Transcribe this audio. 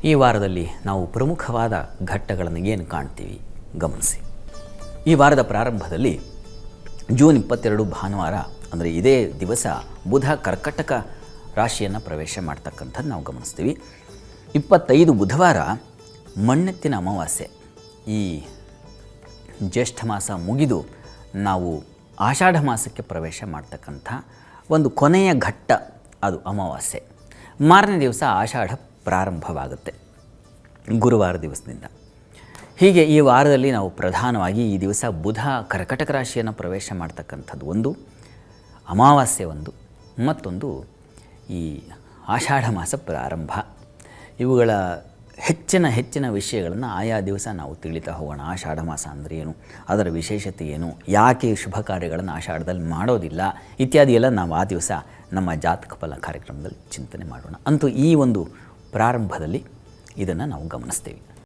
ಈ ವಾರದಲ್ಲಿ ನಾವು ಪ್ರಮುಖವಾದ ಘಟ್ಟಗಳನ್ನು ಏನು ಕಾಣ್ತೀವಿ ಗಮನಿಸಿ. ಈ ವಾರದ ಪ್ರಾರಂಭದಲ್ಲಿ ಜೂನ್ 22 ಭಾನುವಾರ ಅಂದರೆ ಇದೇ ದಿವಸ ಬುಧ ಕರ್ಕಟಕ ರಾಶಿಯನ್ನು ಪ್ರವೇಶ ಮಾಡ್ತಕ್ಕಂಥದ್ದು ನಾವು ಗಮನಿಸ್ತೀವಿ. 25 ಬುಧವಾರ ಮಣ್ಣೆತ್ತಿನ ಅಮಾವಾಸ್ಯೆ. ಈ ಜ್ಯೇಷ್ಠ ಮಾಸ ಮುಗಿದು ನಾವು ಆಷಾಢ ಮಾಸಕ್ಕೆ ಪ್ರವೇಶ ಮಾಡ್ತಕ್ಕಂಥ ಒಂದು ಕೊನೆಯ ಘಟ್ಟ ಅದು ಅಮಾವಾಸ್ಯೆ. ಮಾರನೇ ದಿವಸ ಆಷಾಢ ಪ್ರಾರಂಭವಾಗುತ್ತೆ ಗುರುವಾರ ದಿವಸದಿಂದ. ಹೀಗೆ ಈ ವಾರದಲ್ಲಿ ನಾವು ಪ್ರಧಾನವಾಗಿ ಈ ದಿವಸ ಬುಧ ಕರ್ಕಟಕ ರಾಶಿಯನ್ನು ಪ್ರವೇಶ ಮಾಡ್ತಕ್ಕಂಥದ್ದು ಒಂದು, ಅಮಾವಾಸ್ಯೆ ಒಂದು, ಮತ್ತೊಂದು ಈ ಆಷಾಢ ಮಾಸ ಪ್ರಾರಂಭ. ಇವುಗಳ ಹೆಚ್ಚಿನ ವಿಷಯಗಳನ್ನು ಆಯಾ ದಿವಸ ನಾವು ತಿಳಿತಾ ಹೋಗೋಣ. ಆಷಾಢ ಮಾಸ ಅಂದರೆ ಏನು, ಅದರ ವಿಶೇಷತೆ ಏನು, ಯಾಕೆ ಶುಭ ಕಾರ್ಯಗಳನ್ನು ಆಷಾಢದಲ್ಲಿ ಮಾಡೋದಿಲ್ಲ ಇತ್ಯಾದಿ ಎಲ್ಲ ನಾವು ಆ ದಿವಸ ನಮ್ಮ ಜಾತಕ ಫಲ ಕಾರ್ಯಕ್ರಮದಲ್ಲಿ ಚಿಂತನೆ ಮಾಡೋಣ. ಅಂತೂ ಈ ಒಂದು ಪ್ರಾರಂಭದಲ್ಲಿ ಇದನ್ನು ನಾವು ಗಮನಿಸ್ತೇವೆ.